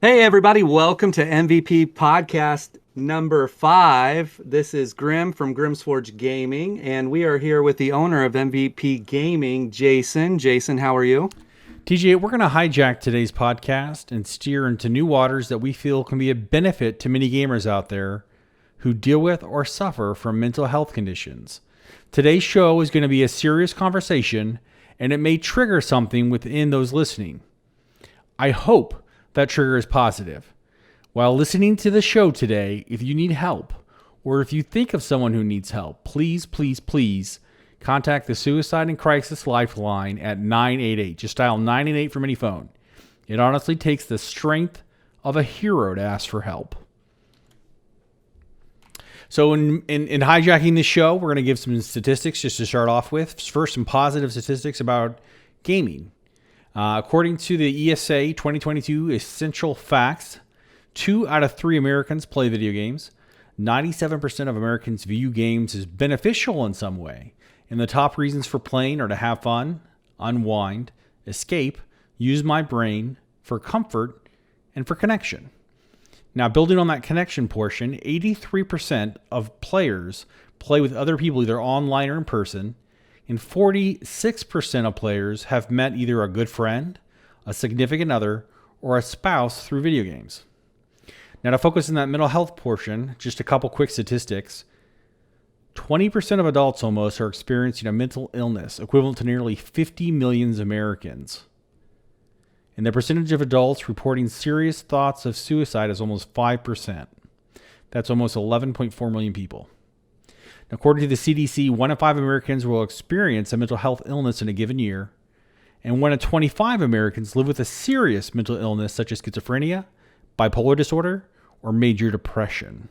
Hey, everybody, welcome to MVP Podcast number 5. This is Grim from Grim's Forge Gaming, and we are here with the owner of MVP Gaming, Jason. Jason, how are you? TJ, we're going to hijack today's podcast and steer into new waters that we feel can be a benefit to many gamers out there who deal with or suffer from mental health conditions. Today's show is going to be a serious conversation, and it may trigger something within those listening. I hope that trigger is positive. While listening to the show today, if you need help, or if you think of someone who needs help, please contact the Suicide and Crisis Lifeline at 988. Just dial 988 from any phone. It honestly takes the strength of a hero to ask for help. So in hijacking this show, we're going to give some statistics just to start off with. First, some positive statistics about gaming. According to the ESA 2022 Essential Facts, 2 out of 3 Americans play video games. 97% of Americans view games as beneficial in some way. And the top reasons for playing are to have fun, unwind, escape, use my brain, for comfort, and for connection. Now, building on that connection portion, 83% of players play with other people either online or in person, and 46% of players have met either a good friend, a significant other, or a spouse through video games. Now, to focus on that mental health portion, just a couple quick statistics. 20% of adults almost are experiencing a mental illness, equivalent to nearly 50 million Americans. And the percentage of adults reporting serious thoughts of suicide is almost 5%. That's almost 11.4 million people. According to the CDC, 1 in 5 Americans will experience a mental health illness in a given year, and 1 in 25 Americans live with a serious mental illness such as schizophrenia, bipolar disorder, or major depression.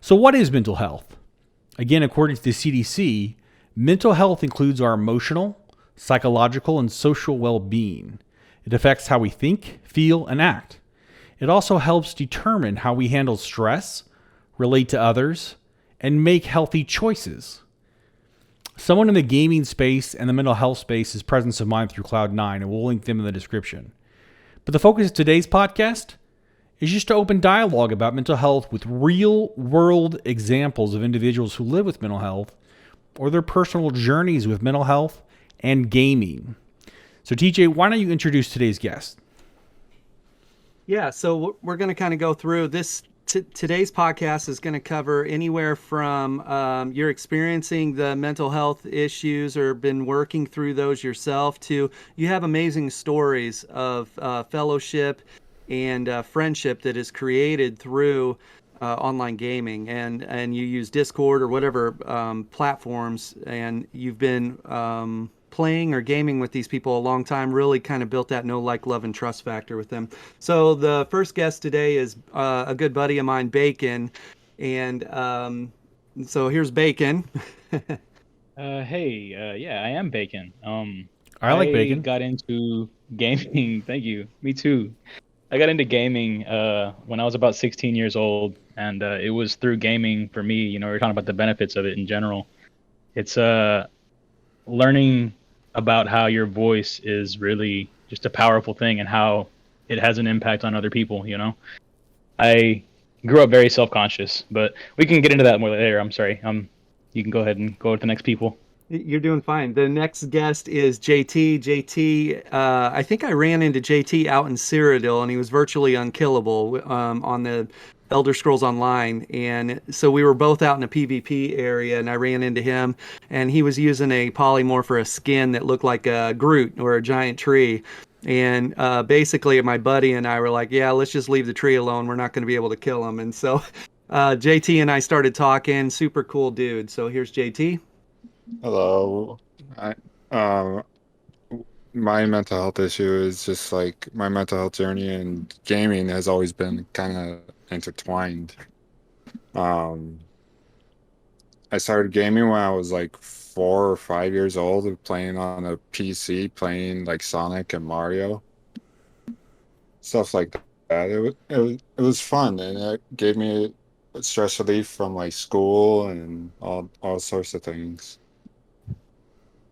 So what is mental health? Again, according to the CDC, mental health includes our emotional, psychological, and social well-being. It affects how we think, feel, and act. It also helps determine how we handle stress, relate to others, and make healthy choices. Someone in the gaming space and the mental health space is Presence of Mind through Cloud9, and we'll link them in the description. But the focus of today's podcast is just to open dialogue about mental health with real-world examples of individuals who live with mental health or their personal journeys with mental health and gaming. So TJ, why don't you introduce today's guest? Yeah, so we're going to kind of go through this. Today's podcast is going to cover anywhere from you're experiencing the mental health issues or been working through those yourself to you have amazing stories of fellowship and friendship that is created through online gaming, and you use Discord or whatever platforms, and you've been playing or gaming with these people a long time, really kind of built that know, like, love, and trust factor with them. So the first guest today is a good buddy of mine, Bacon, and so here's Bacon. Yeah, I am Bacon. I like I bacon. got into gaming. Thank you. Me too. I got into gaming when I was about 16 years old, and it was through gaming for me. You know, we are talking about the benefits of it in general. It's learning about how your voice is really just a powerful thing and how it has an impact on other people. You know, I grew up very self-conscious, but we can get into that more later. I'm sorry. You can go ahead and go with the next people. You're doing fine. The next guest is JT. JT, I think I ran into JT out in Cyrodiil, and he was virtually unkillable on the Elder Scrolls Online. And so we were both out in a PvP area, and I ran into him, and he was using a polymorph for a skin that looked like a Groot or a giant tree. And basically, my buddy and I were like, yeah, let's just leave the tree alone. We're not going to be able to kill him. And so JT and I started talking. Super cool dude. So here's JT. Hello. I um my mental health issue is just like my mental health journey and gaming has always been kind of intertwined. Um I started gaming when I was like 4 or 5 years old, playing on a PC, playing like Sonic and Mario, stuff like that. It was fun and it gave me stress relief from like school and all sorts of things.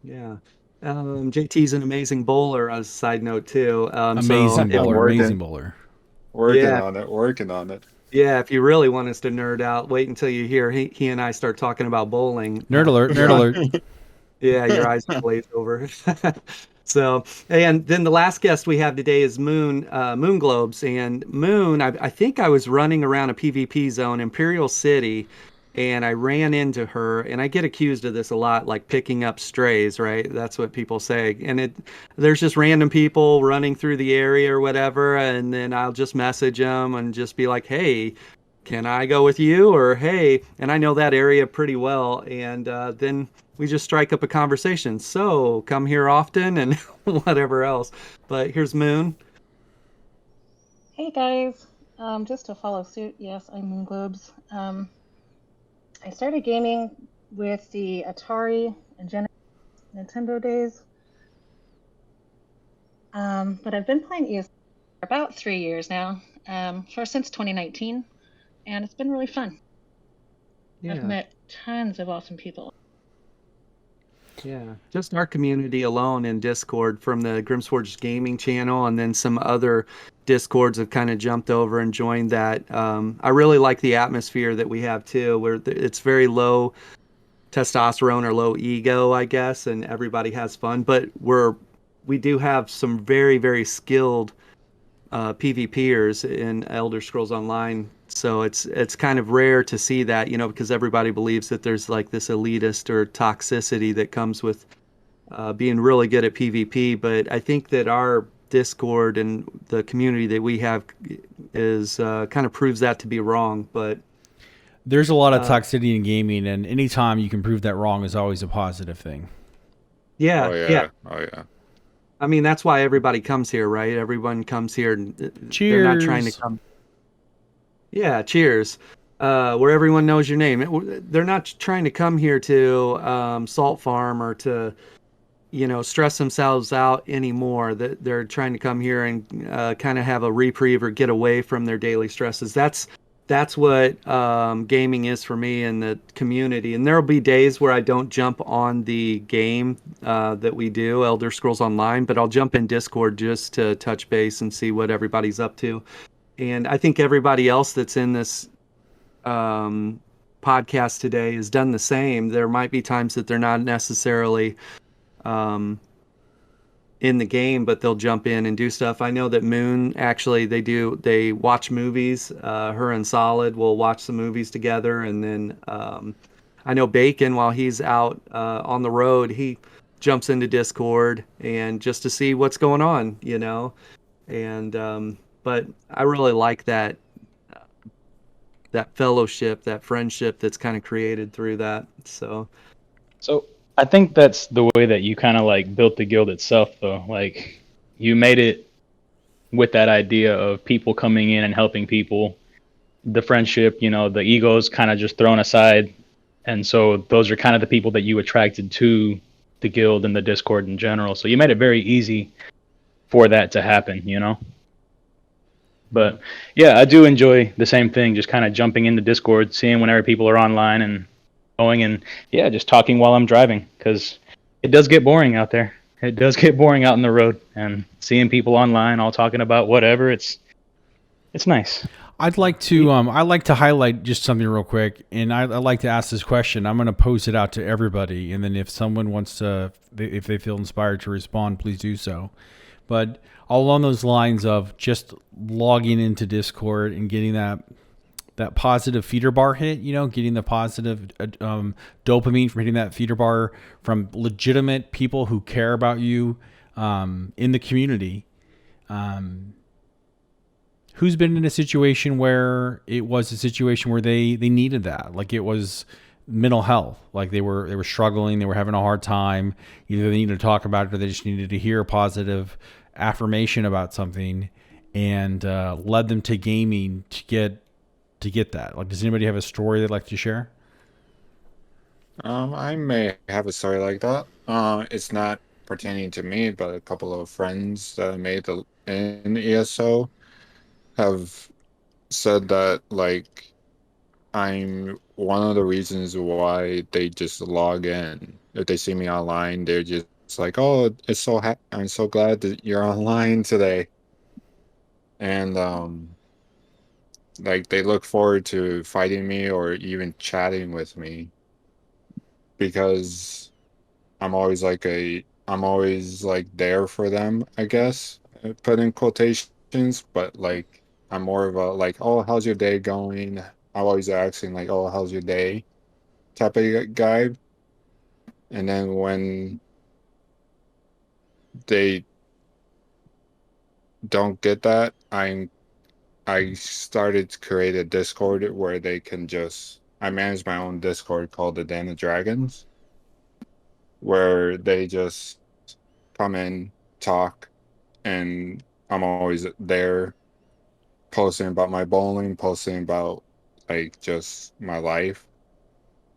Yeah. JT's an amazing bowler, as a side note, too. So Amazing if bowler, I'm amazing working. bowler. Yeah, working on it. yeah. If you really want us to nerd out, wait until you hear he and I start talking about bowling. Nerd alert, nerd Your alert. Yeah, your eyes will glaze over. So, and then the last guest we have today is Moonglobes. And Moon, I think I was running around a PvP zone, Imperial City, and I ran into her. And I get accused of this a lot, like picking up strays, right? That's what people say. And there's just random people running through the area or whatever, and then I'll just message them and just be like, "Hey, can I go with you?" Or "Hey," and I know that area pretty well, and then we just strike up a conversation. So come here often and whatever else. But here's Moon. Hey guys, just to follow suit, yes, I'm Moonglobes. I started gaming with the Atari and Nintendo days, but I've been playing ES for about 3 years now, for since 2019, and it's been really fun. I've Yeah, met tons of awesome people. yeah. Just our community alone in Discord from the Grimsforge Gaming channel, and then some other Discords have kind of jumped over and joined that. I really like the atmosphere that we have too, where it's very low testosterone or low ego, I guess, and everybody has fun. But we do have some very, very skilled PvPers in Elder Scrolls Online. So it's kind of rare to see that, because everybody believes that there's like this elitist or toxicity that comes with being really good at PvP. But I think that our Discord and the community that we have is kind of proves that to be wrong. But There's a lot of toxicity in gaming, and anytime you can prove that wrong is always a positive thing. yeah, Oh yeah. yeah, oh yeah. I mean, that's why everybody comes here, right? Everyone comes here. They're not trying to Cheers. come. Yeah, cheers. Where everyone knows your name. They're not trying to come here to salt farm or to, stress themselves out anymore. That they're trying to come here and kind of have a reprieve or get away from their daily stresses. That's what gaming is for me and the community. And there'll be days where I don't jump on the game that we do, Elder Scrolls Online, but I'll jump in Discord just to touch base and see what everybody's up to. And I think everybody else that's in this podcast today has done the same. There might be times that they're not necessarily um, in the game, but they'll jump in and do stuff. I know that Moon actually they watch movies. Her and Solid will watch the movies together, and then I know Bacon while he's out on the road, he jumps into Discord and just to see what's going on. And but I really like that fellowship, that friendship that's kind of created through that. So I think that's the way that you kind of like built the guild itself, though. Like you made it with that idea of people coming in and helping people, the friendship, the egos kind of just thrown aside. And so those are kind of the people that you attracted to the guild and the Discord in general. So you made it very easy for that to happen. But yeah, I do enjoy the same thing, just kind of jumping into Discord, seeing whenever people are online and going and yeah, just talking while I'm driving because it does get boring out there. It does get boring out in the road and seeing people online all talking about whatever. It's nice. I'd like to highlight just something real quick, and I'd like to ask this question. I'm going to pose it out to everybody, and then if someone wants to, if they feel inspired to respond, please do so. But along those lines of just logging into Discord and getting that positive feeder bar hit, getting the positive dopamine from hitting that feeder bar from legitimate people who care about you in the community. Who's been in a situation where it was a situation where they needed that? Like it was mental health, like they were struggling, they were having a hard time. Either they needed to talk about it or they just needed to hear a positive affirmation about something, and led them to gaming to get that. Like, does anybody have a story they'd like to share? I may have a story like that. It's not pertaining to me, but a couple of friends that I made in ESO have said that like I'm one of the reasons why they just log in. If they see me online, they're just like, "Oh, I'm so glad that you're online today." And like they look forward to fighting me or even chatting with me because I'm always like there for them, I guess. Put in quotations, but like I'm more of a like, oh, how's your day going? I'm always asking like, oh, how's your day? Type of guy. And then when they don't get that, I started to create a Discord where they can just I manage my own Discord called the Den of Dragons, where they just come in, talk, and I'm always there posting about my bowling, posting about like just my life.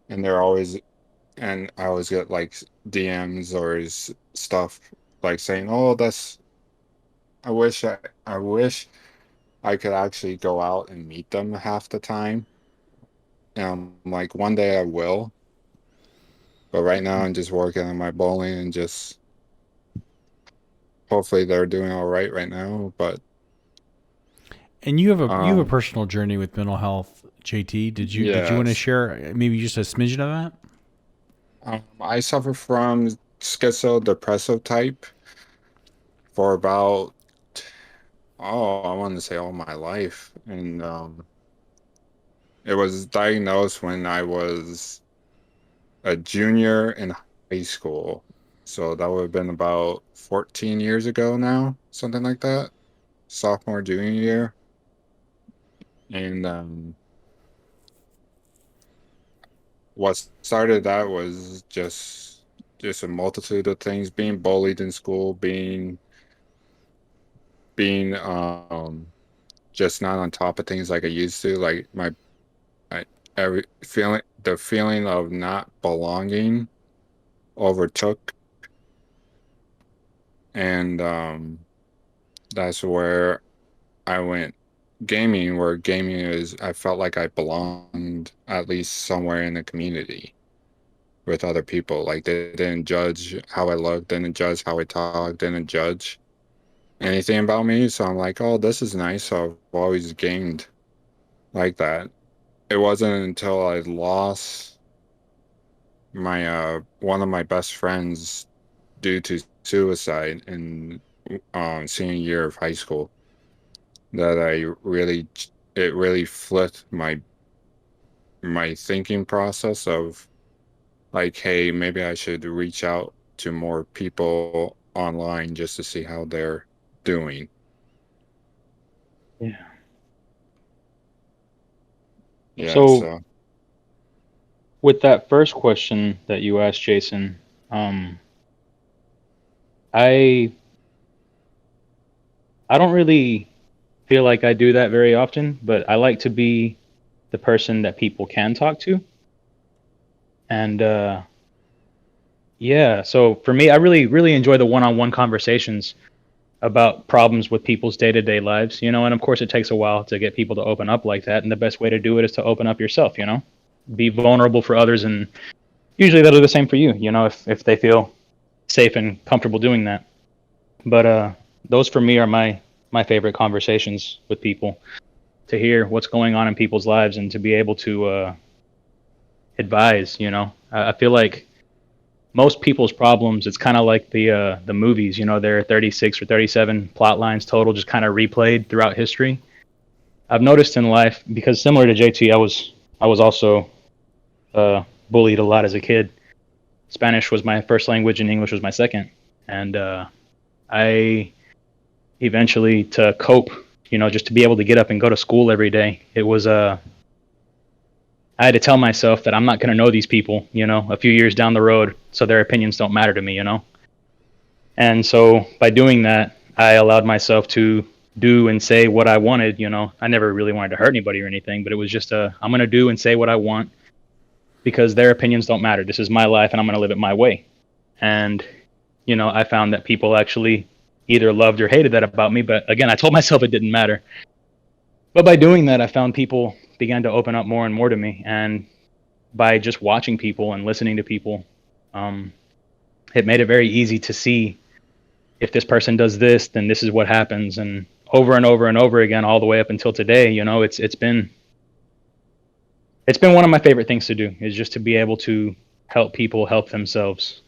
And they're always and I always get like DMs or stuff like saying, "Oh, that's I wish I could actually go out and meet them half the time." And I'm like, one day I will, but right now I'm just working on my bowling and just hopefully they're doing all right now. But And you have a um, personal journey with mental health, JT. Did you want to yes, share maybe just a smidgen of that? I suffer from schizodepressive type for about I want to say all my life, and it was diagnosed when I was a junior in high school. So that would have been about 14 years ago now, something like that. Sophomore, junior year. And what started that was just a multitude of things, being bullied in school, being just not on top of things like I used to. Like I, every feeling the feeling of not belonging overtook, and that's where I went gaming, where gaming is I felt like I belonged at least somewhere in the community with other people. Like they didn't judge how I looked, didn't judge how I talked, didn't judge anything about me. So I'm like, oh, this is nice. So I've always gamed like that. It wasn't until I lost my one of my best friends due to suicide in senior year of high school that it really flipped my thinking process of like, hey, maybe I should reach out to more people online just to see how they're doing. Yeah. Yeah, So so with that first question that you asked, Jason, um, I I don't really feel like I do that very often, but I like to be the person that people can talk to. And yeah, so for me, I really enjoy the one-on-one conversations about problems with people's day-to-day lives, and of course it takes a while to get people to open up like that, and the best way to do it is to open up yourself. Be vulnerable for others, and usually they'll do the same for you, if they feel safe and comfortable doing that. But those for me are my favorite conversations with people, to hear what's going on in people's lives and to be able to advise. I feel like most people's problems, it's kind of like the movies. There are 36 or 37 plot lines total, just kind of replayed throughout history. I've noticed in life, because similar to JT, I was also bullied a lot as a kid. Spanish was my first language and English was my second, and I eventually, to cope, just to be able to get up and go to school every day, it was I had to tell myself that I'm not going to know these people, a few years down the road, so their opinions don't matter to me. And so by doing that, I allowed myself to do and say what I wanted. I never really wanted to hurt anybody or anything, but it was just I'm going to do and say what I want because their opinions don't matter. This is my life and I'm going to live it my way. And, I found that people actually either loved or hated that about me. But again, I told myself it didn't matter. But by doing that, I found people began to open up more and more to me. And by just watching people and listening to people, um, it made it very easy to see if this person does this, then this is what happens. And over and over and over again, all the way up until today. You know, it's been one of my favorite things to do, is just to be able to help people help themselves.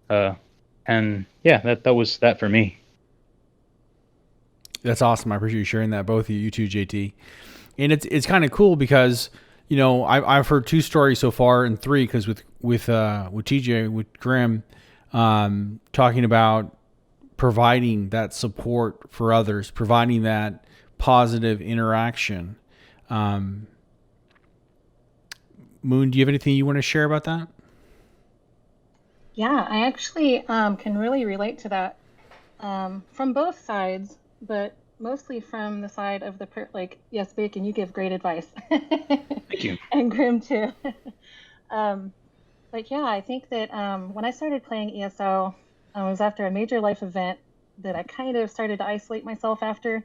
And yeah, that was that for me. That's awesome. I appreciate you sharing that, both of you too, JT. And it's kind of cool because, you know, I've heard 2 stories so far, and 3, because with TJ, with Grim, talking about providing that support for others, providing that positive interaction. Moon, do you have anything you want to share about that? Yeah, I actually can really relate to that from both sides, but mostly from the side of like, yes, Bacon, you give great advice. Thank you. And Grim too. But yeah, I think that when I started playing ESO, it was after a major life event that I kind of started to isolate myself after,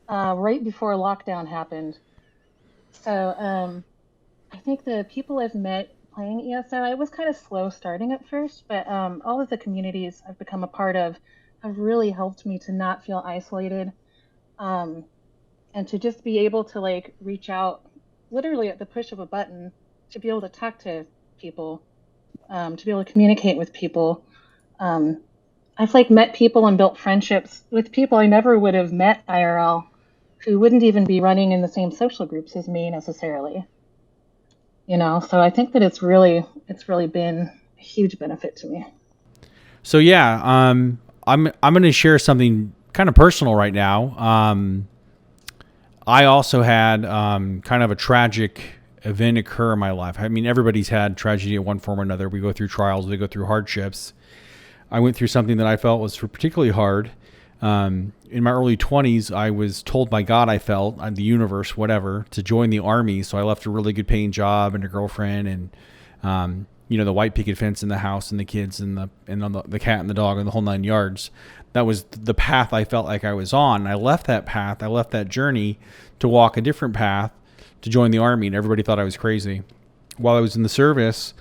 right before lockdown happened. So I think the people I've met playing ESO, I was kind of slow starting at first, but all of the communities I've become a part of have really helped me to not feel isolated, and to just be able to like reach out literally at the push of a button, to be able to talk to people, to be able to communicate with people. I've like met people and built friendships with people I never would have met IRL, who wouldn't even be running in the same social groups as me necessarily. You know, so I think that it's really been a huge benefit to me. So yeah, I'm going to share something kind of personal right now. I also had kind of a tragic event occur in my life. I mean, everybody's had tragedy in one form or another. We go through trials, we go through hardships. I went through something that I felt was particularly hard. In my early 20s, I was told by God, I felt, the universe, whatever, to join the army. So I left a really good paying job and a girlfriend and, you know, the white picket fence in the house and the kids and the cat and the dog and the whole 9 yards. That was the path I felt like I was on. I left that path. I left that journey to walk a different path, to join the army, and everybody thought I was crazy. While I was in the service,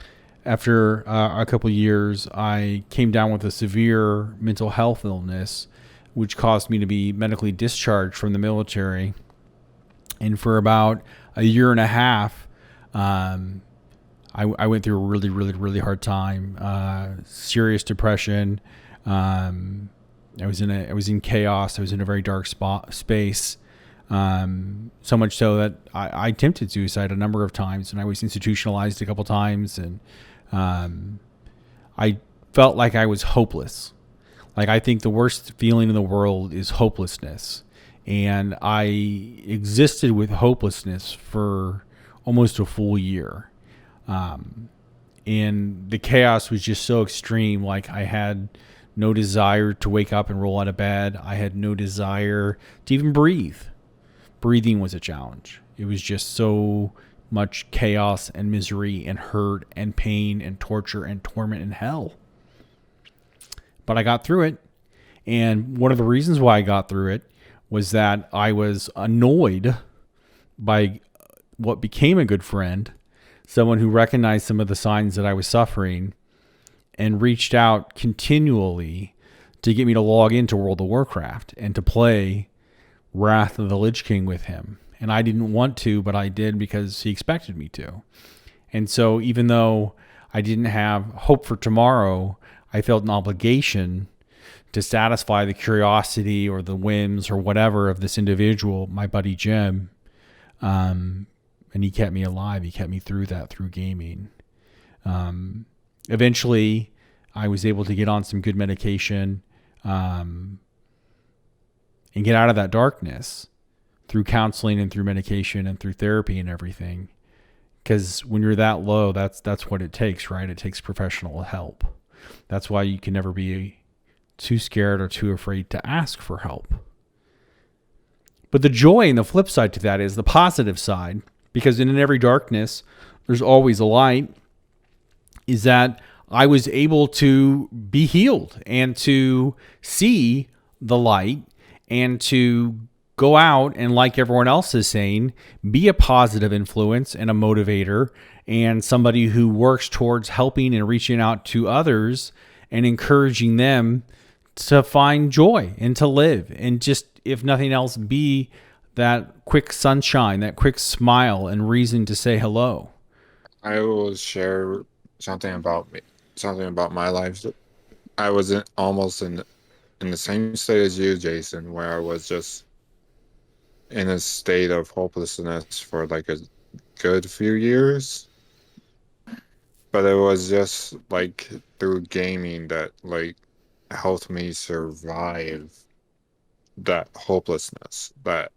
after a couple of years, I came down with a severe mental health illness, which caused me to be medically discharged from the military. And for about a year and a half, I went through a really, really, really hard time, serious depression. I was in chaos. I was in a very dark space. So much so that I attempted suicide a number of times, and I was institutionalized a couple times, and I felt like I was hopeless. Like, I think the worst feeling in the world is hopelessness. And I existed with hopelessness for almost a full year. And the chaos was just so extreme. Like, I had no desire to wake up and roll out of bed. I had no desire to even breathe. Breathing was a challenge. It was just so much chaos and misery and hurt and pain and torture and torment and hell. But I got through it. And one of the reasons why I got through it was that I was annoyed by what became a good friend, someone who recognized some of the signs that I was suffering and reached out continually to get me to log into World of Warcraft and to play Wrath of the Lich King with him. And I didn't want to, but I did because he expected me to. And so even though I didn't have hope for tomorrow, I felt an obligation to satisfy the curiosity or the whims or whatever of this individual, my buddy Jim. And he kept me alive. He kept me through that, through gaming. Eventually, I was able to get on some good medication and get out of that darkness through counseling and through medication and through therapy and everything. Because when you're that low, that's what it takes, right? It takes professional help. That's why you can never be too scared or too afraid to ask for help. But the joy and the flip side to that is the positive side, because in every darkness, there's always a light, is that I was able to be healed and to see the light and to go out and, like everyone else is saying, be a positive influence and a motivator and somebody who works towards helping and reaching out to others and encouraging them to find joy and to live and just if nothing else, be that quick sunshine, that quick smile, and reason to say hello. I will share something about me, something about my life. I was almost in the same state as you, Jason, where I was just in a state of hopelessness for like a good few years. But it was just like through gaming that like helped me survive that hopelessness, that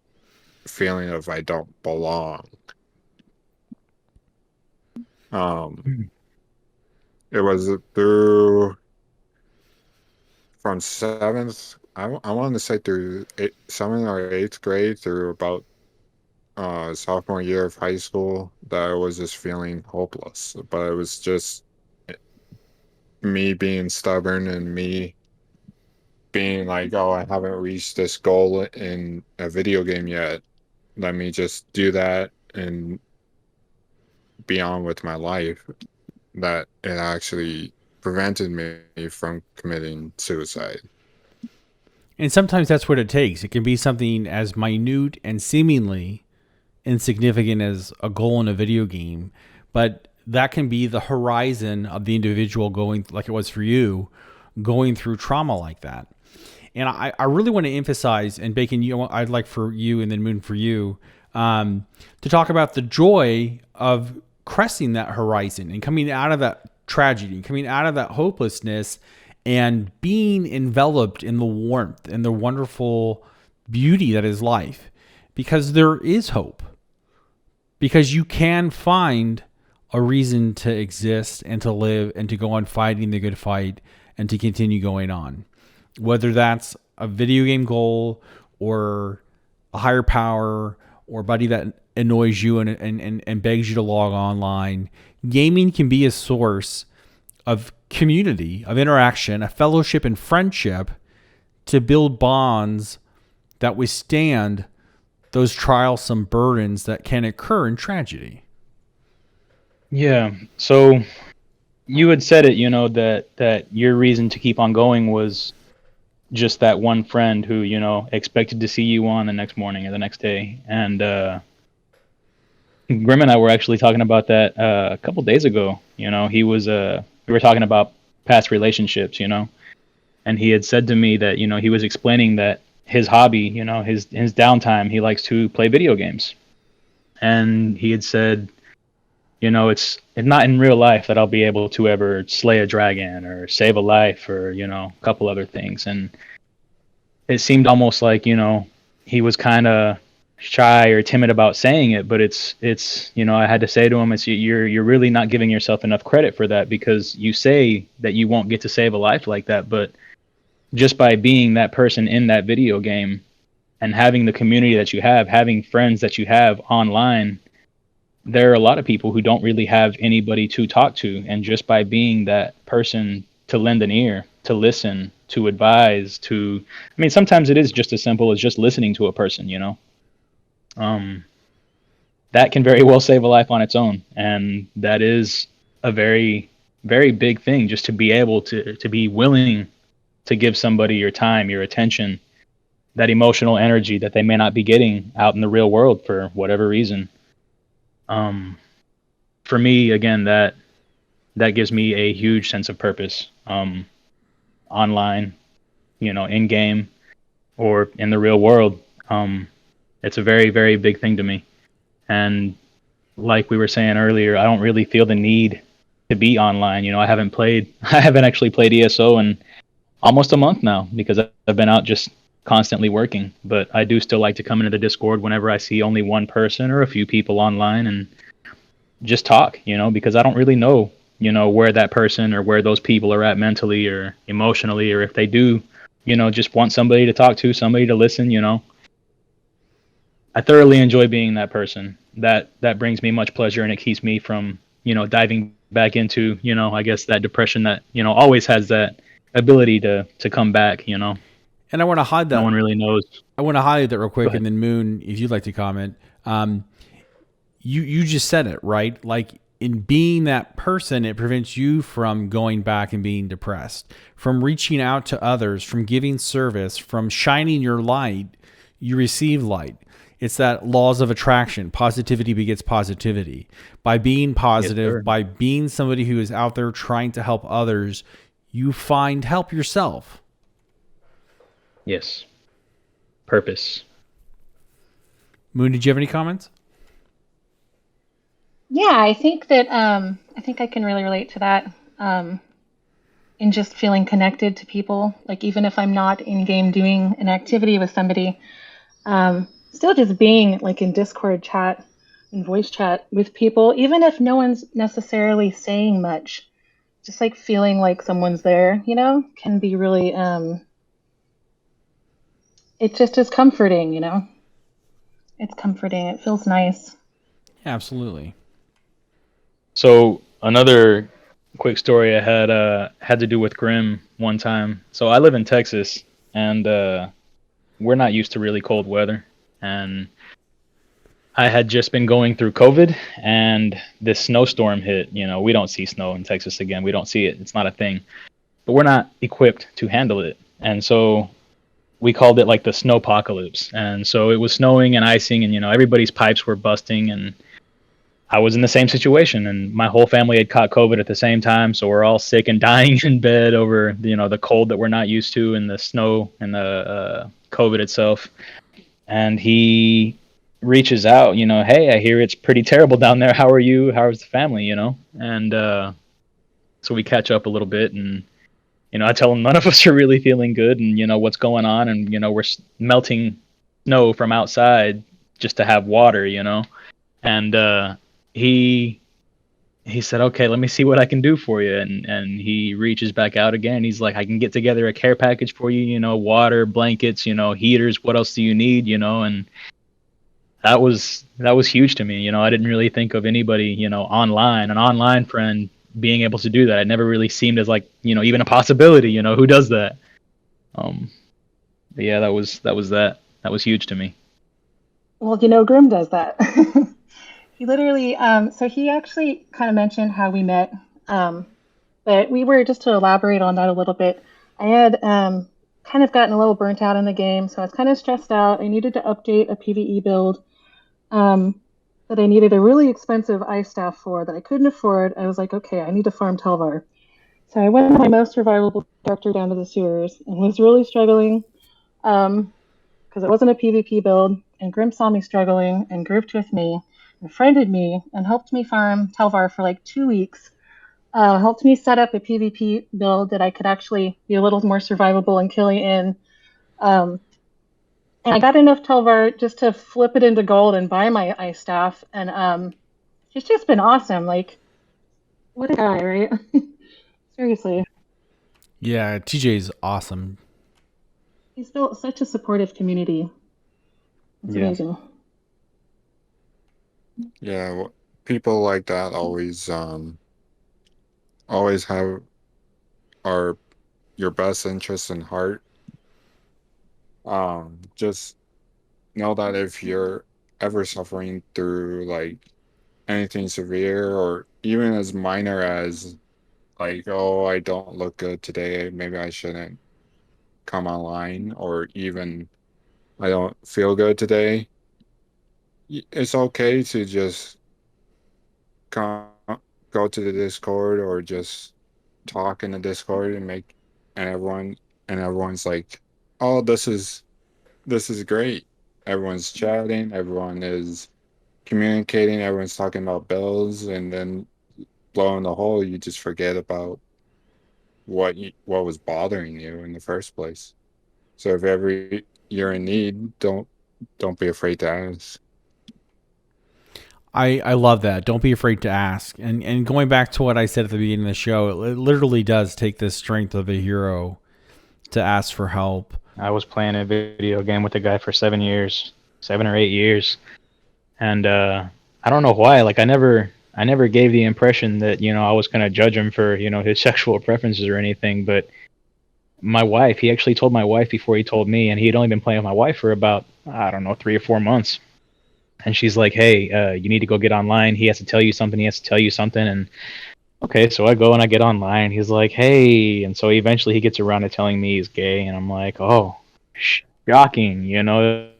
feeling of I don't belong. Um, it was through from seventh, I want to say through 7th or 8th grade through about sophomore year of high school that I was just feeling hopeless. But it was just me being stubborn and me being like, oh, I haven't reached this goal in a video game yet. Let me just do that and be on with my life. That it actually prevented me from committing suicide. And sometimes that's what it takes. It can be something as minute and seemingly insignificant as a goal in a video game, but that can be the horizon of the individual going, like it was for you, going through trauma like that. And I really want to emphasize, and Bacon, I'd like for you and then Moon for you, to talk about the joy of cresting that horizon and coming out of that tragedy, coming out of that hopelessness, and being enveloped in the warmth and the wonderful beauty that is life. Because there is hope. Because you can find a reason to exist and to live and to go on fighting the good fight and to continue going on. Whether that's a video game goal or a higher power or a buddy that annoys you and begs you to log online, gaming can be a source of community, of interaction, a fellowship and friendship to build bonds that withstand those trialsome burdens that can occur in tragedy. Yeah. So you had said it, that your reason to keep on going was just that one friend who, expected to see you on the next morning or the next day. And Grim and I were actually talking about that a couple days ago. We were talking about past relationships, and he had said to me that, he was explaining that his hobby, his downtime, he likes to play video games. And he had said, it's not in real life that I'll be able to ever slay a dragon or save a life or, a couple other things. And it seemed almost like, he was kind of shy or timid about saying it, but it's I had to say to him, you're really not giving yourself enough credit for that, because you say that you won't get to save a life like that, but just by being that person in that video game and having the community that you have, having friends that you have online, there are a lot of people who don't really have anybody to talk to. And just by being that person to lend an ear, to listen, to advise, sometimes it is just as simple as just listening to a person, that can very well save a life on its own. And that is a very, very big thing, just to be able to be willing to give somebody your time, your attention, that emotional energy that they may not be getting out in the real world for whatever reason. For me, again, that gives me a huge sense of purpose, online, in game or in the real world. It's a very, very big thing to me. And like we were saying earlier, I don't really feel the need to be online. I haven't actually played ESO in almost a month now, because I've been out just constantly working. But I do still like to come into the Discord whenever I see only one person or a few people online and just talk, because I don't really know, where that person or where those people are at mentally or emotionally, or if they do, just want somebody to talk to, somebody to listen. I thoroughly enjoy being that person. That brings me much pleasure, and it keeps me from, diving back into, I guess that depression that, always has that ability to come back, And I want to hide that. No one really knows. I want to highlight that real quick, and then Moon, if you'd like to comment. You just said it, right? Like, in being that person, it prevents you from going back and being depressed, from reaching out to others, from giving service, from shining your light you receive light. It's that laws of attraction. Positivity begets positivity. By being positive, sir. by being somebody who is out there trying to help others, you find help yourself. Yes. Purpose. Moon, did you have any comments? Yeah, I think that I think I can really relate to that. In just feeling connected to people, like even if I'm not in game doing an activity with somebody, still just being like in Discord chat and voice chat with people, even if no one's necessarily saying much, just like feeling like someone's there, can be really, it just is comforting, It's comforting. It feels nice. Absolutely. So another quick story I had to do with Grim one time. So I live in Texas, and we're not used to really cold weather. And I had just been going through COVID, and this snowstorm hit. We don't see snow in Texas again. We don't see it. It's not a thing. But we're not equipped to handle it. And so we called it like the snowpocalypse. And so it was snowing and icing, and everybody's pipes were busting, and I was in the same situation, and my whole family had caught COVID at the same time, so we're all sick and dying in bed over the cold that we're not used to, and the snow and the COVID itself. And he reaches out, hey, I hear it's pretty terrible down there. How are you? How's the family? And so we catch up a little bit, and I tell him none of us are really feeling good, and what's going on, and we're melting snow from outside just to have water, and he said, okay, let me see what I can do for you. And he reaches back out again. He's like, I can get together a care package for you, water, blankets, heaters. What else do you need? And that was huge to me. I didn't really think of anybody, online, an online friend being able to do that. It never really seemed as like, even a possibility, who does that? But yeah, that was huge to me. Well, Grim does that. He literally, so he actually kind of mentioned how we met, but we were, just to elaborate on that a little bit, I had kind of gotten a little burnt out in the game, so I was kind of stressed out. I needed to update a PvE build that I needed a really expensive ice staff for that I couldn't afford. I was like, okay, I need to farm Telvar. So I went with my most survivable character down to the sewers and was really struggling because it wasn't a PvP build, and Grim saw me struggling and grouped with me, befriended me, and helped me farm Telvar for like 2 weeks. Helped me set up a PvP build that I could actually be a little more survivable and killing in. And I got enough Telvar just to flip it into gold and buy my ice staff. And he's just been awesome. Like, what a guy, right? Seriously. Yeah, TJ's awesome. He's built such a supportive community. It's amazing. Yeah, people like that always have your best interests in heart. Just know that if you're ever suffering through like anything severe or even as minor as like, oh, I don't look good today, maybe I shouldn't come online, or even I don't feel good today, it's okay to just come, go to the Discord or just talk in the Discord and everyone's like, oh, this is great. Everyone's chatting, everyone is communicating, everyone's talking about bills, and then lo and behold, you just forget about what was bothering you in the first place. So if ever you're in need, don't be afraid to ask. I love that. Don't be afraid to ask. And going back to what I said at the beginning of the show, it literally does take the strength of a hero to ask for help. I was playing a video game with a guy for 7 or 8 years, and I don't know why. Like I never gave the impression that I was gonna judge him for his sexual preferences or anything. But he actually told my wife before he told me, and he had only been playing with my wife for about, I don't know, 3 or 4 months. And she's like, hey, you need to go get online. He has to tell you something. And okay, so I go and I get online. He's like, hey. And so eventually he gets around to telling me he's gay. And I'm like, oh, shocking.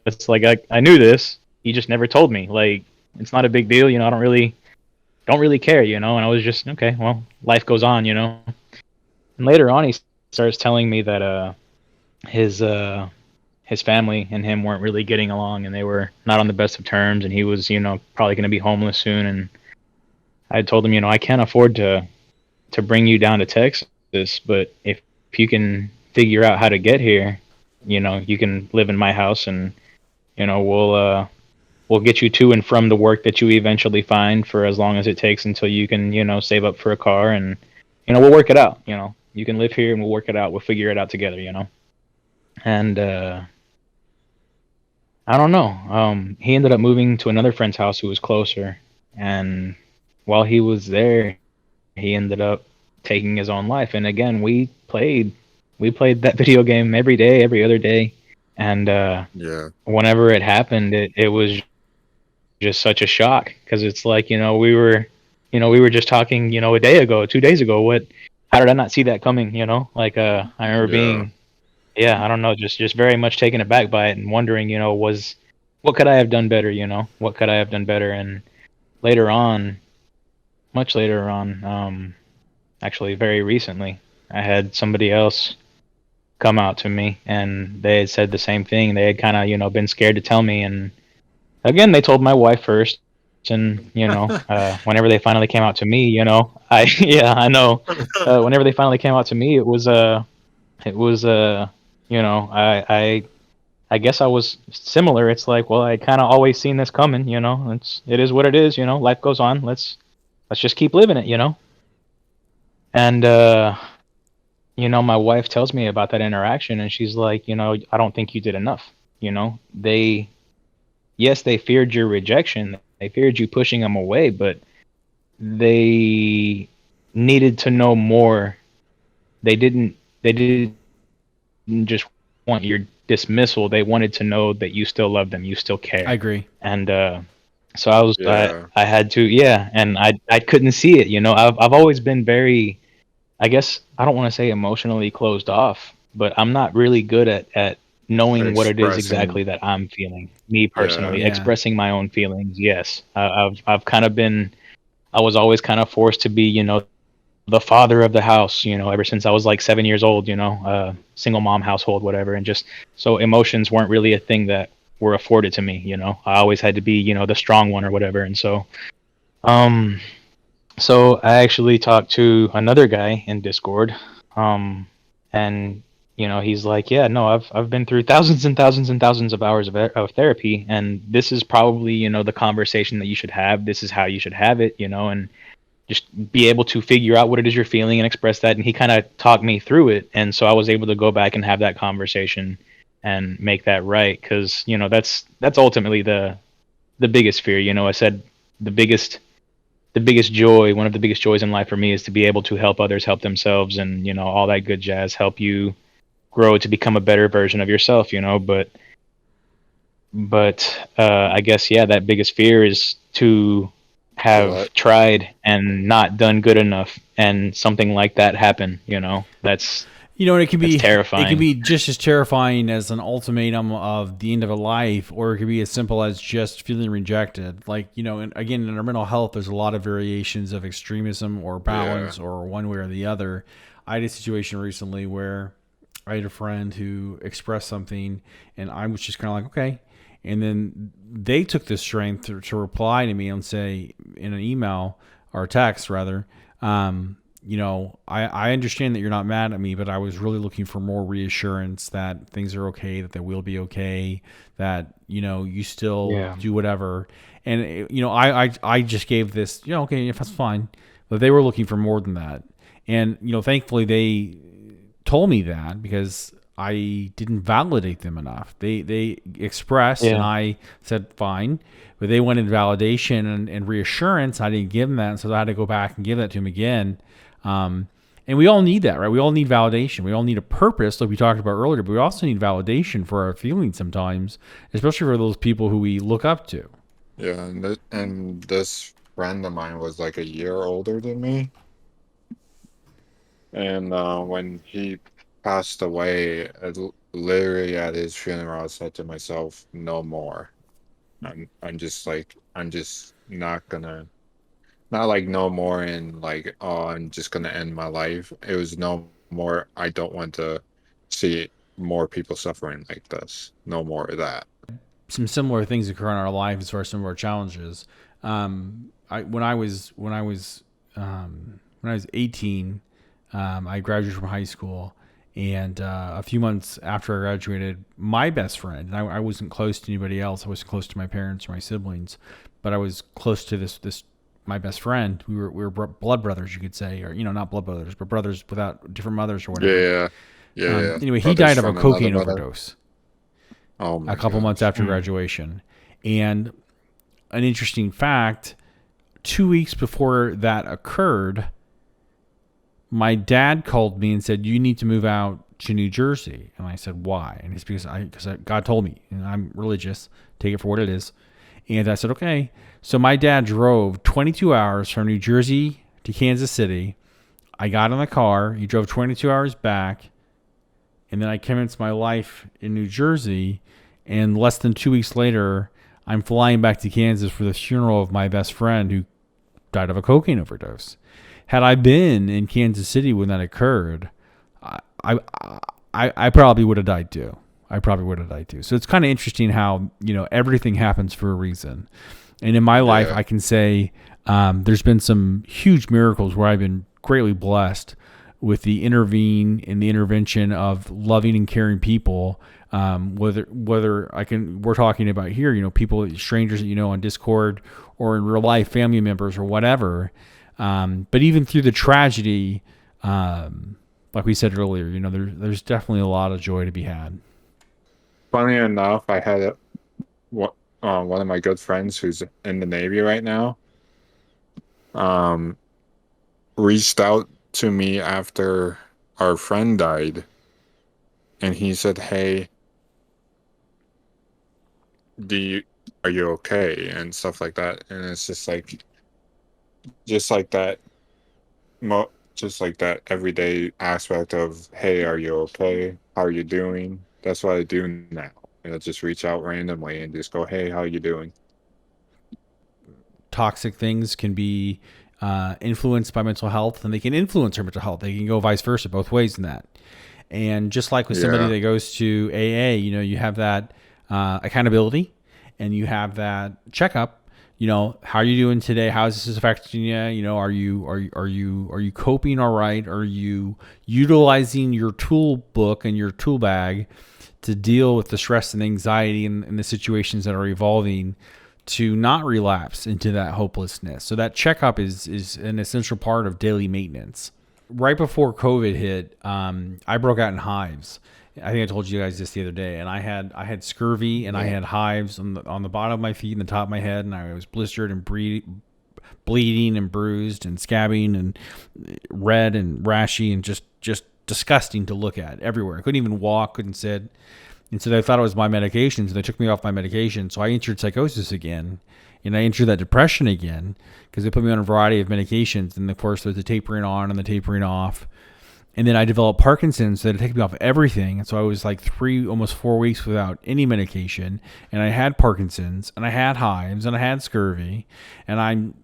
it's like I knew this. He just never told me. Like, it's not a big deal, I don't really care, And I was just, okay, well, life goes on, And later on, he starts telling me that his his family and him weren't really getting along, and they were not on the best of terms, and he was, probably going to be homeless soon. And I told him, I can't afford to bring you down to Texas, but if you can figure out how to get here, you can live in my house, and we'll get you to and from the work that you eventually find for as long as it takes until you can, save up for a car, and we'll work it out. You can live here and we'll work it out. We'll figure it out together. And I don't know. He ended up moving to another friend's house who was closer, and while he was there, he ended up taking his own life. And again, we played that video game every day, every other day, and Yeah. whenever it happened, it was just such a shock, because it's like, we were just talking, a day ago, 2 days ago. How did I not see that coming? Like, I remember Yeah. being, I don't know, just very much taken aback by it, and wondering, what could I have done better? What could I have done better? And later on, much later on, actually very recently, I had somebody else come out to me, and they had said the same thing. They had kind of, been scared to tell me, and again, they told my wife first, and whenever they finally came out to me, I know. Whenever they finally came out to me, it was I guess I was similar. It's like, well, I kind of always seen this coming. It is what it is. Life goes on. Let's just keep living it. And my wife tells me about that interaction, and she's like, I don't think you did enough. Yes, they feared your rejection. They feared you pushing them away, but they needed to know more. They didn't just want your dismissal. They wanted to know that you still love them, you still care. I agree. And so I was, Yeah. I had to, and I couldn't see it. I've always been very, I guess I don't want to say emotionally closed off, but I'm not really good at knowing what it is exactly Expressing. that I'm feeling. Me personally, Yeah. expressing my own feelings. Yes, I've kind of been. I was always kind of forced to be, the father of the house. Ever since I was like 7 years old. Single mom household, whatever, and just so emotions weren't really a thing that were afforded to me. I always had to be, the strong one or whatever, and so. Um, so I actually talked to another guy in Discord, and he's like, yeah, no, I've been through thousands and thousands and thousands of hours of therapy, and this is probably the conversation that you should have. This is how you should have it, and just be able to figure out what it is you're feeling and express that. And he kind of talked me through it, and so I was able to go back and have that conversation and make that right, because that's ultimately the biggest fear. I said the biggest joy, one of the biggest joys in life for me, is to be able to help others help themselves, and all that good jazz, help you grow to become a better version of yourself. But I guess, that biggest fear is to have But tried and not done good enough, and something like that happen. That's And it can be terrifying. just as terrifying as an ultimatum of the end of a life, or it could be as simple as just feeling rejected. Like, and again, in our mental health, there's a lot of variations of extremism or balance or one way or the other. I had a situation recently where I had a friend who expressed something, and I was just kind of like, okay. And then they took the strength to reply to me and say in an email or text rather, I understand that you're not mad at me, but I was really looking for more reassurance that things are okay, that they will be okay, that, you still do whatever. And, I just gave this, okay, if that's fine, but they were looking for more than that. And, thankfully they told me that, because I didn't validate them enough. They expressed, and I said fine, but they wanted validation and reassurance. I didn't give them that, so I had to go back and give that to them again. And we all need that, right? We all need validation. We all need a purpose, like we talked about earlier, but we also need validation for our feelings sometimes, especially for those people who we look up to. Yeah, and this friend of mine was like a year older than me, and when he passed away, literally at his funeral, I said to myself, no more. I'm just like, I'm just not gonna, not like no more and like, oh, I'm just gonna end my life. It was no more. I don't want to see more people suffering like this. No more of that. Some similar things occur in our life as far as some of our challenges. When I was 18, I graduated from high school, and a few months after I graduated, my best friend, and I wasn't close to anybody else. I wasn't close to my parents or my siblings, but I was close to this my best friend. We were blood brothers, you could say, or not blood brothers, but brothers without different mothers or whatever. Yeah, yeah. Anyway, he Brothers died of a from another cocaine mother. overdose Oh a my couple months gosh. after graduation. And an interesting fact, 2 weeks before that occurred, my dad called me and said, you need to move out to New Jersey. And I said, why? And it's because God told me, and I'm religious, take it for what it is. And I said, okay. So my dad drove 22 hours from New Jersey to Kansas City. I got in the car. He drove 22 hours back. And then I commenced my life in New Jersey. And less than 2 weeks later, I'm flying back to Kansas for the funeral of my best friend who died of a cocaine overdose. Had I been in Kansas City when that occurred, I probably would have died too. So it's kind of interesting how, everything happens for a reason. And in my life, I can say there's been some huge miracles where I've been greatly blessed with the intervention of loving and caring people. Whether we're talking about here, people, strangers that on Discord or in real life, family members or whatever. But even through the tragedy, like we said earlier, there's definitely a lot of joy to be had. Funny enough, I had one of my good friends who's in the Navy right now, reached out to me after our friend died, and he said, "Hey, are you okay?" and stuff like that. And it's just like that, just like that everyday aspect of, "Hey, are you okay? How are you doing?" That's what I do now. Just reach out randomly and just go, "Hey, how you doing?" Toxic things can be influenced by mental health, and they can influence our mental health. They can go vice versa, both ways in that. And just like with somebody that goes to AA, you have that accountability, and you have that checkup. How are you doing today? How is this affecting you? Are you coping all right? Are you utilizing your tool book and your tool bag to deal with the stress and anxiety and the situations that are evolving, to not relapse into that hopelessness? So that checkup is an essential part of daily maintenance. Right before COVID hit, I broke out in hives. I think I told you guys this the other day, and I had scurvy, and I had hives on the bottom of my feet and the top of my head, and I was blistered and bleeding and bruised and scabbing and red and rashy and just disgusting to look at everywhere. I couldn't even walk, couldn't sit. And so they thought it was my medications, and they took me off my medication. So I entered psychosis again, and I entered that depression again, because they put me on a variety of medications. And of course, there's the tapering on and the tapering off. And then I developed Parkinson's, so they took me off everything. And so I was like 3, almost 4 weeks without any medication. And I had Parkinson's, and I had hives, and I had scurvy, and I'm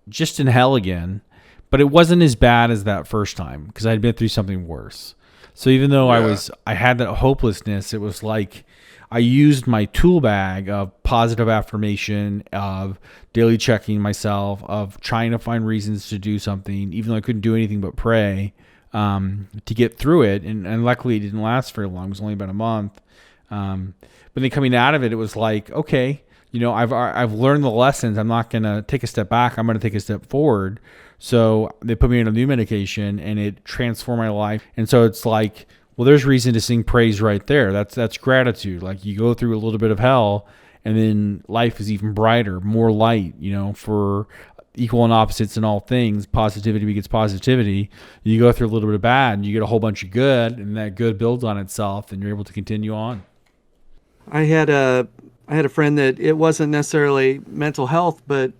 just in hell again. But it wasn't as bad as that first time, because I had been through something worse. So even though I had that hopelessness, it was like I used my tool bag of positive affirmation, of daily checking myself, of trying to find reasons to do something, even though I couldn't do anything but pray, to get through it. And luckily it didn't last very long. It was only about a month. But then coming out of it, it was like, okay, I've learned the lessons. I'm not going to take a step back. I'm going to take a step forward. So they put me on a new medication, and it transformed my life. And so it's like, well, there's reason to sing praise right there. That's gratitude. Like, you go through a little bit of hell, and then life is even brighter, more light, for equal and opposites in all things. Positivity begets positivity. You go through a little bit of bad, and you get a whole bunch of good, and that good builds on itself, and you're able to continue on. I had a friend that it wasn't necessarily mental health, but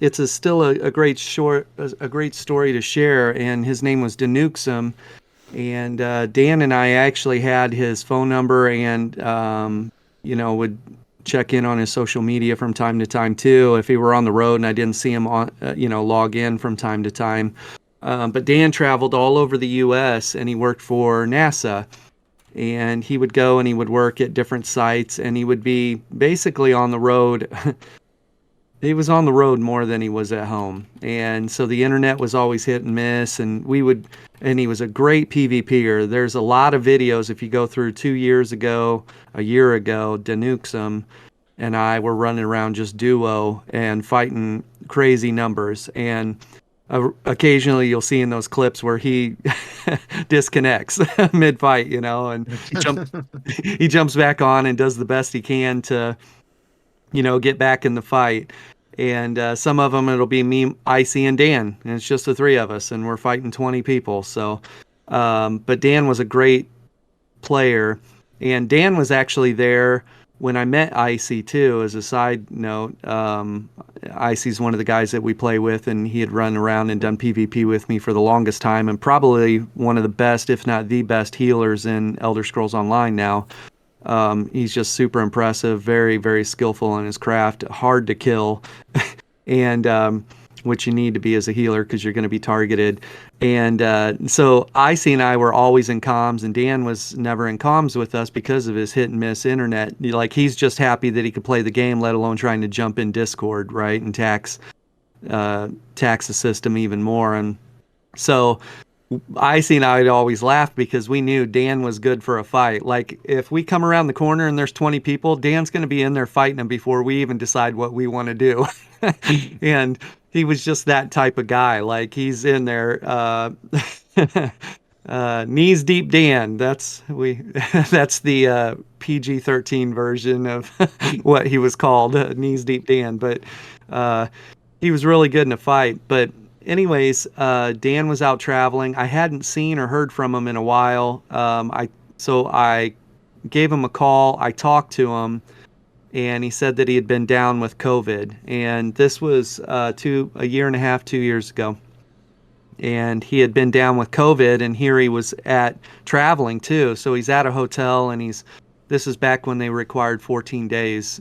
it's still a great story to share. And his name was Danuxum, And Dan and I actually had his phone number, and would check in on his social media from time to time too. If he were on the road and I didn't see him on, log in from time to time. But Dan traveled all over the U.S. and he worked for NASA. And he would go and he would work at different sites, and he would be basically on the road. He was on the road more than he was at home. And so the internet was always hit and miss. And he was a great PvPer. There's a lot of videos. If you go through 2 years ago, a year ago, Danuxum and I were running around just duo and fighting crazy numbers. And occasionally you'll see in those clips where he disconnects mid fight, and he jumps back on and does the best he can to, get back in the fight. And some of them it'll be me, Icy, and Dan, and it's just the three of us, and we're fighting 20 people. So, but Dan was a great player, and Dan was actually there when I met Icy too. As a side note, Icy's one of the guys that we play with, and he had run around and done PvP with me for the longest time, and probably one of the best, if not the best, healers in Elder Scrolls Online now. He's just super impressive, very, very skillful in his craft, hard to kill, and which you need to be as a healer because you're going to be targeted. And so Icy and I were always in comms, and Dan was never in comms with us because of his hit and miss internet. Like, he's just happy that he could play the game, let alone trying to jump in Discord, right, and tax the system even more. And so Icy and I'd always laugh because we knew Dan was good for a fight. Like, if we come around the corner and there's 20 people, Dan's going to be in there fighting them before we even decide what we want to do. And he was just that type of guy. Like, he's in there, knees deep Dan. That's the PG-13 version of what he was called, knees deep Dan. But he was really good in a fight. But anyways, Dan was out traveling. I hadn't seen or heard from him in a while. So I gave him a call. I talked to him, and he said that he had been down with COVID. And this was a year and a half, 2 years ago. And he had been down with COVID, and here he was at traveling too. So he's at a hotel, and this is back when they required 14 days,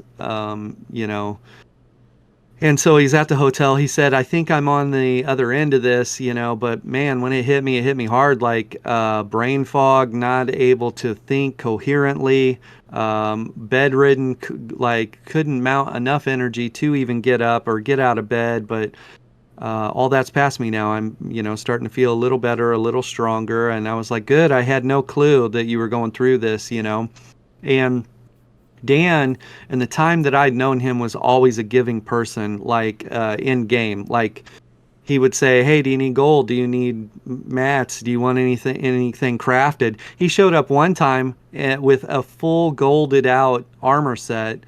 And so he's at the hotel. He said, I think I'm on the other end of this, but man, when it hit me hard, like brain fog, not able to think coherently, bedridden, like couldn't mount enough energy to even get up or get out of bed. But all that's past me now. I'm, starting to feel a little better, a little stronger. And I was like, good. I had no clue that you were going through this, And Dan, in the time that I'd known him, was always a giving person, like in game. Like, he would say, hey, do you need gold? Do you need mats? Do you want anything crafted? He showed up one time with a full golded out armor set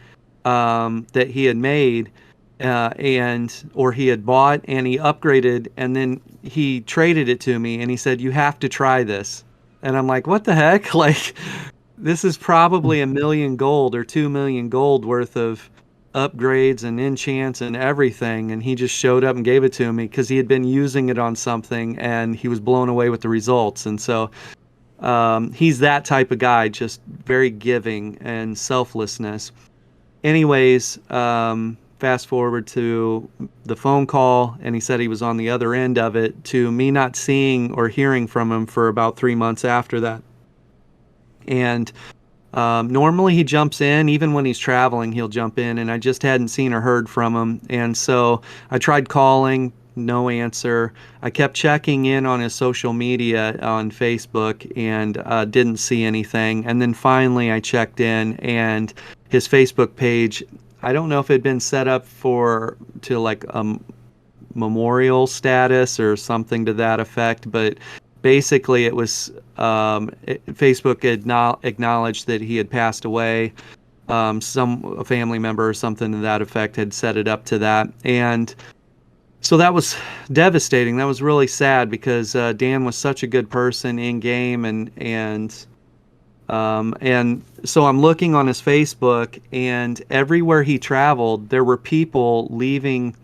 that he had made or he had bought, and he upgraded, and then he traded it to me, and he said, you have to try this. And I'm like, what the heck? Like, this is probably 1 million gold or 2 million gold worth of upgrades and enchants and everything. And he just showed up and gave it to me because he had been using it on something and he was blown away with the results. And so he's that type of guy, just very giving and selflessness. Anyways, fast forward to the phone call, and he said he was on the other end of it, to me not seeing or hearing from him for about 3 months after that. And normally he jumps in, even when he's traveling, he'll jump in, and I just hadn't seen or heard from him. And so I tried calling, no answer. I kept checking in on his social media on Facebook and didn't see anything. And then finally I checked in, and his Facebook page, I don't know if it had been set up to like a memorial status or something to that effect, but basically it was Facebook acknowledged that he had passed away. A family member or something to that effect had set it up to that. And so that was devastating. That was really sad because Dan was such a good person in game, and so I'm looking on his Facebook, and everywhere he traveled, there were people leaving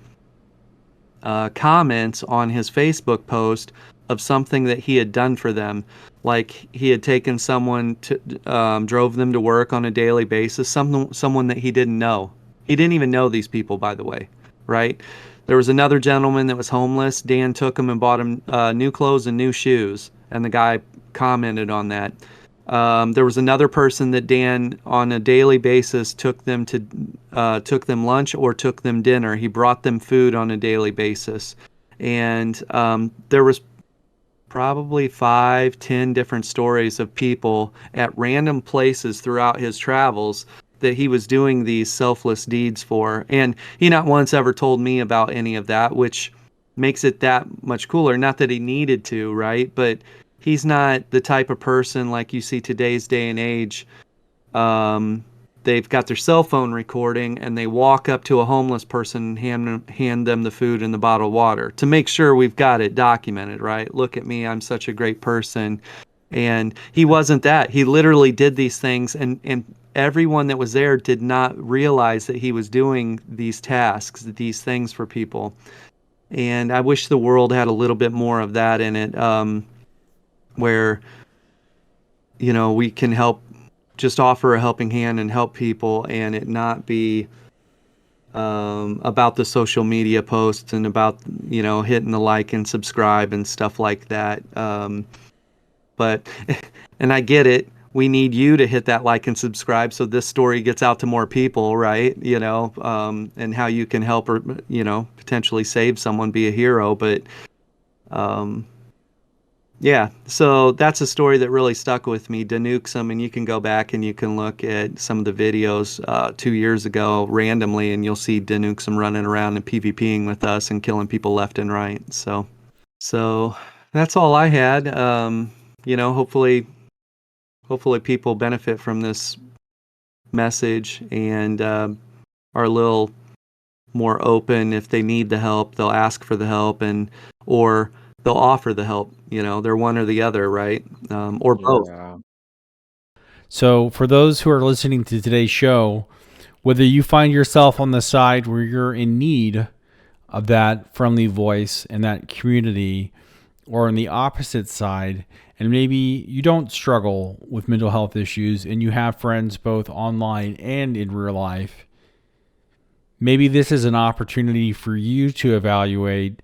comments on his Facebook post of something that he had done for them. Like he had taken someone to, drove them to work on a daily basis, someone that he didn't know. He didn't even know these people, by the way, right? There was another gentleman that was homeless. Dan took him and bought him new clothes and new shoes, and the guy commented on that. There was another person that Dan, on a daily basis, took them lunch or took them dinner. He brought them food on a daily basis, and there was probably 5, 10 different stories of people at random places throughout his travels that he was doing these selfless deeds for. And he not once ever told me about any of that, which makes it that much cooler. Not that he needed to, right? But he's not the type of person like you see today's day and age. They've got their cell phone recording and they walk up to a homeless person and hand them the food and the bottled water to make sure we've got it documented, right? Look at me, I'm such a great person. And he wasn't that. He literally did these things, and everyone that was there did not realize that he was doing these tasks, these things for people. And I wish the world had a little bit more of that in it, where, we can help, just offer a helping hand and help people, and it not be about the social media posts and about, hitting the like and subscribe and stuff like that. But, and I get it. We need you to hit that like and subscribe so this story gets out to more people, right? And how you can help or, potentially save someone, be a hero. But, yeah, so that's a story that really stuck with me. Danuxum, and you can go back and you can look at some of the videos 2 years ago randomly, and you'll see Danuxum running around and PvPing with us and killing people left and right. So that's all I had. Hopefully people benefit from this message and are a little more open. If they need the help, they'll ask for the help, or they'll offer the help. They're one or the other, right? Or both. Yeah. So for those who are listening to today's show, whether you find yourself on the side where you're in need of that friendly voice and that community, or on the opposite side, and maybe you don't struggle with mental health issues and you have friends both online and in real life, maybe this is an opportunity for you to evaluate,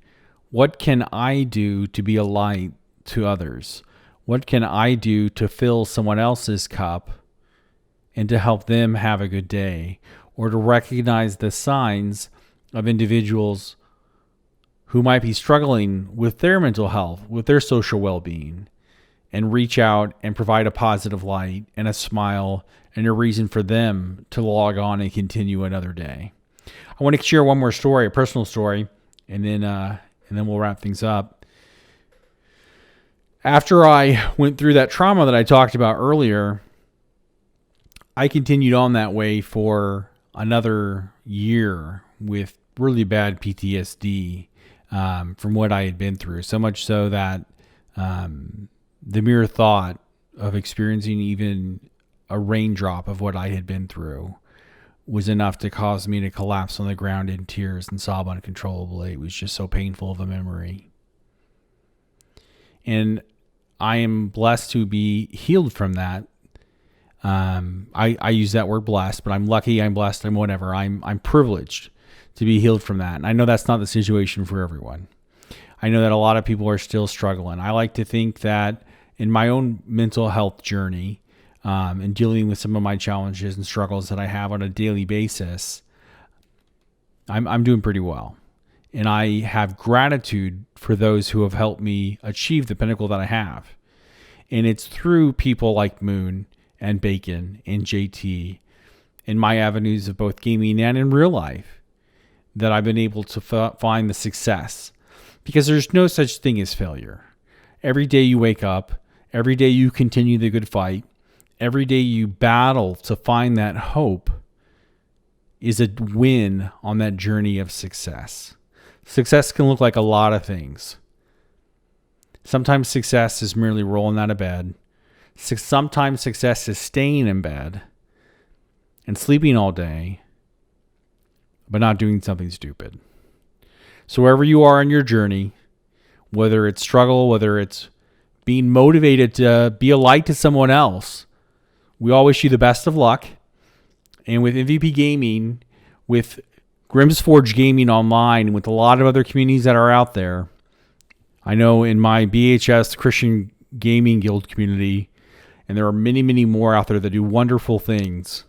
what can I do to be a light to others? What can I do to fill someone else's cup and to help them have a good day? Or to recognize the signs of individuals who might be struggling with their mental health, with their social well-being, and reach out and provide a positive light and a smile and a reason for them to log on and continue another day. I want to share one more story, a personal story, and then we'll wrap things up. After I went through that trauma that I talked about earlier, I continued on that way for another year with really bad PTSD from what I had been through. So much so that the mere thought of experiencing even a raindrop of what I had been through was enough to cause me to collapse on the ground in tears and sob uncontrollably. It was just so painful of a memory. And I am blessed to be healed from that. I use that word blessed, but I'm lucky, I'm blessed, I'm whatever. I'm privileged to be healed from that. And I know that's not the situation for everyone. I know that a lot of people are still struggling. I like to think that in my own mental health journey, and dealing with some of my challenges and struggles that I have on a daily basis, I'm doing pretty well. And I have gratitude for those who have helped me achieve the pinnacle that I have. And it's through people like Moon and Bacon and JT in my avenues of both gaming and in real life that I've been able to find the success. Because there's no such thing as failure. Every day you wake up, every day you continue the good fight, every day you battle to find that hope is a win on that journey of success. Success can look like a lot of things. Sometimes success is merely rolling out of bed. Sometimes success is staying in bed and sleeping all day, but not doing something stupid. So wherever you are in your journey, whether it's struggle, whether it's being motivated to be a light to someone else. We all wish you the best of luck. And with MVP Gaming, with Grimm's Forge Gaming Online, and with a lot of other communities that are out there, I know in my BHS Christian Gaming Guild community, and there are many, many more out there that do wonderful things.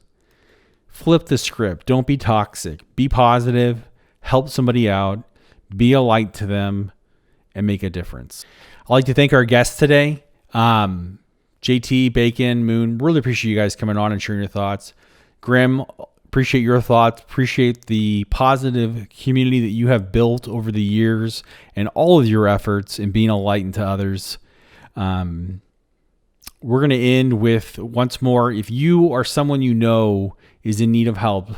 Flip the script. Don't be toxic. Be positive. Help somebody out. Be a light to them and make a difference. I'd like to thank our guests today. JT, Bacon, Moon, really appreciate you guys coming on and sharing your thoughts. Grim, appreciate your thoughts. Appreciate the positive community that you have built over the years and all of your efforts in being a light to others. We're going to end with, once more, if you or someone you know is in need of help,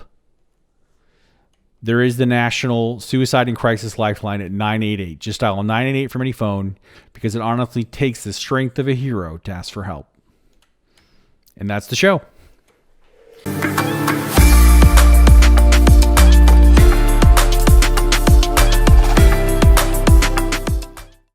there is the National Suicide and Crisis Lifeline at 988. Just dial 988 from any phone, because it honestly takes the strength of a hero to ask for help. And that's the show.